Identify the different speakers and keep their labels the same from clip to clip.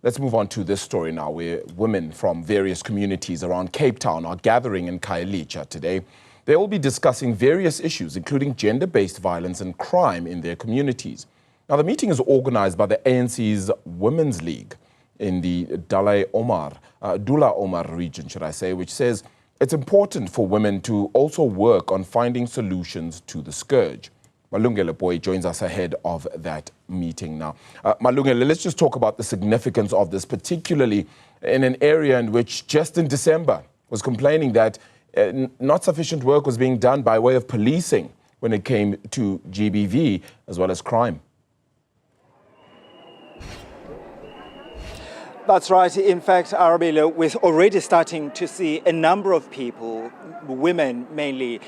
Speaker 1: Let's move on to this story now, where women from various communities around Cape Town are gathering in Khayelitsha today. They will be discussing various issues, including gender-based violence and crime in their communities. Now, the meeting is organized by the ANC's Women's League in the Dullah Omar region, should I say, which says it's important for women to also work on finding solutions to the scourge. Malungelo Booi joins us ahead of that meeting now. Malungelo, let's just talk about the significance of this, particularly in an area in which just in December was complaining that not sufficient work was being done by way of policing when it came to GBV as well as crime.
Speaker 2: That's right. In fact, Arabella, we're already starting to see a number of people, women mainly,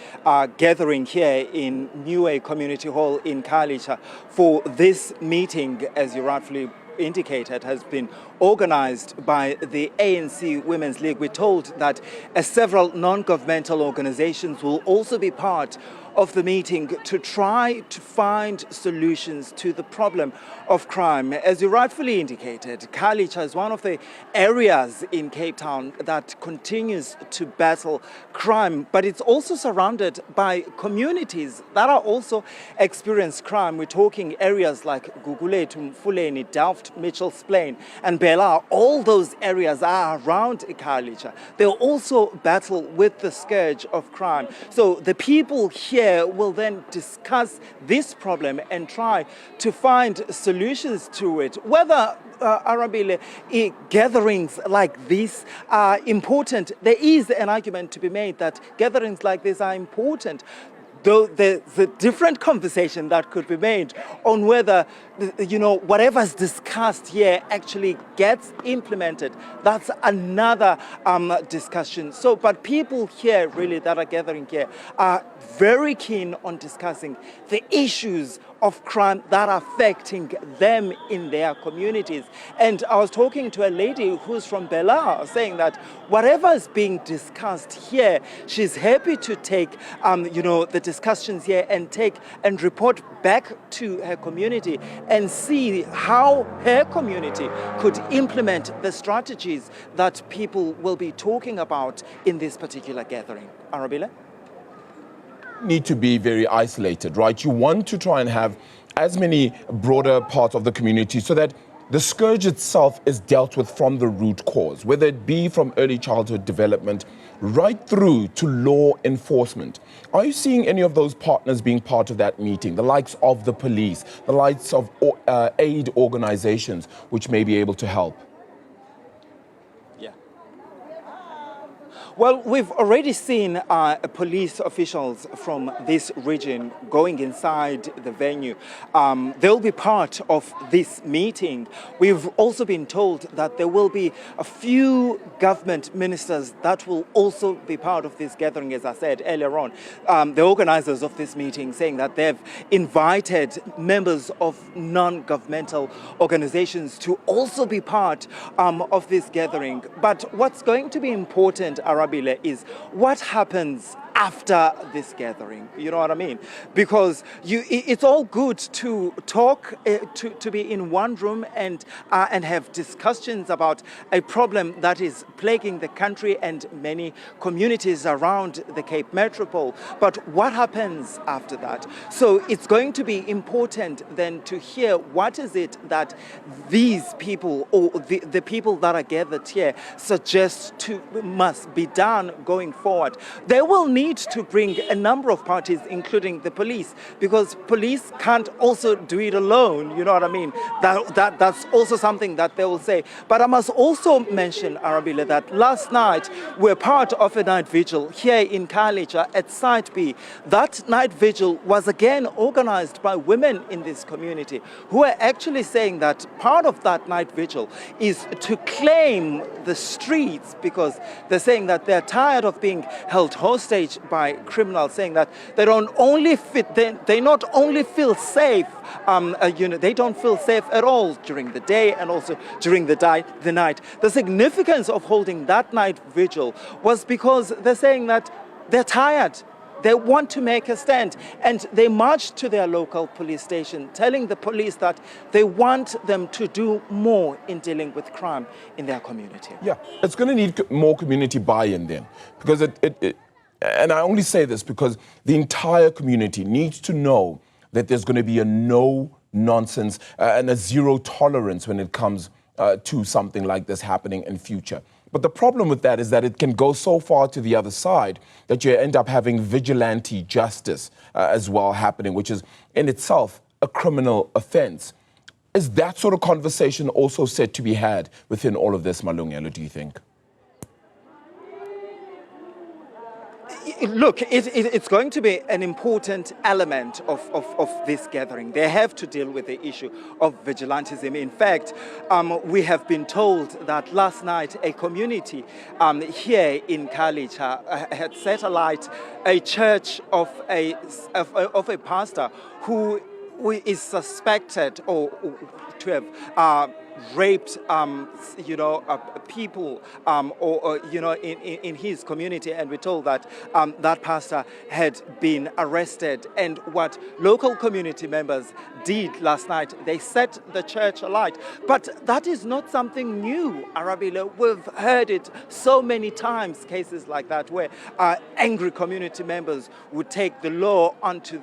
Speaker 2: gathering here in Niue Community Hall in Khayelitsha for this meeting, as you rightfully indicated, has been organized by the ANC Women's League. We're told that several non-governmental organizations will also be part of the meeting to try to find solutions to the problem of crime. As you rightfully indicated, Khayelitsha is one of the areas in Cape Town that continues to battle crime, but it's also surrounded by communities that are also experience crime. We're talking areas like Gugulethu, Mfuleni, Delft, Mitchell's Plain, and Bela. All those areas are around Khayelitsha. They'll also battle with the scourge of crime. So the people here will then discuss this problem and try to find solutions to it. Whether Arabile, gatherings like this are important. There is an argument to be made that gatherings like this are important, though there's a different conversation that could be made on whether, whatever's discussed here actually gets implemented. That's another discussion. So, but people here really that are gathering here are very keen on discussing the issues of crime that are affecting them in their communities. And I was talking to a lady who's from Bela saying that whatever is being discussed here, she's happy to take, the discussions here and report back to her community and see how her community could implement the strategies that people will be talking about in this particular gathering. Arabile?
Speaker 1: Need to be very isolated, right? You want to try and have as many broader parts of the community so that the scourge itself is dealt with from the root cause, whether it be from early childhood development right through to law enforcement. Are you seeing any of those partners being part of that meeting, the likes of the police, the likes of aid organizations which may be able to help?
Speaker 2: Well, we've already seen police officials from this region going inside the venue. They'll be part of this meeting. We've also been told that there will be a few government ministers that will also be part of this gathering, as I said earlier on. The organizers of this meeting saying that they've invited members of non-governmental organizations to also be part of this gathering. But what's going to be important, is what happens after this gathering, you know what I mean? Because it's all good to talk, to be in one room and have discussions about a problem that is plaguing the country and many communities around the Cape Metropole. But what happens after that? So it's going to be important then to hear what is it that these people or the people that are gathered here suggest must be done going forward. They will need to bring a number of parties, including the police, because police can't also do it alone, you know what I mean? That's also something that they will say. But I must also mention, Arabile, that last night we're part of a night vigil here in Khayelitsha at Site B. That night vigil was again organized by women in this community who are actually saying that part of that night vigil is to claim the streets, because they're saying that they're tired of being held hostage by criminals, saying that they not only feel safe, they don't feel safe at all during the day and also during the night. The significance of holding that night vigil was because they're saying that they're tired They want to make a stand, and they marched to their local police station, telling the police that they want them to do more in dealing with crime in their community.
Speaker 1: Yeah, it's going to need more community buy-in then, because and I only say this because the entire community needs to know that there's going to be a no-nonsense and a zero tolerance when it comes to something like this happening in future. But the problem with that is that it can go so far to the other side that you end up having vigilante justice as well happening, which is in itself a criminal offense. Is that sort of conversation also set to be had within all of this, Malungelo, do you think?
Speaker 2: Look, it's going to be an important element of this gathering. They have to deal with the issue of vigilantism. In fact, we have been told that last night a community here in Khayelitsha had set alight a church of a pastor who is suspected or to have raped, people, in his community, and we're told that that pastor had been arrested. And what local community members did last night, they set the church alight. But that is not something new, Arabile. We've heard it so many times, cases like that, where angry community members would take the law onto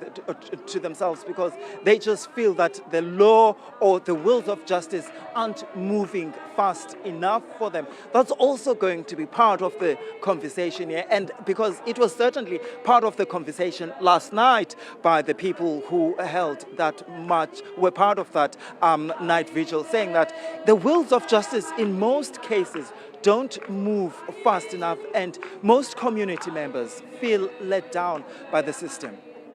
Speaker 2: to themselves because they just feel that the law or the wheels of justice aren't moving fast enough for them. That's also going to be part of the conversation here, and because it was certainly part of the conversation last night by the people who held that march, were part of that night vigil, saying that the wheels of justice in most cases don't move fast enough, and most community members feel let down by the system.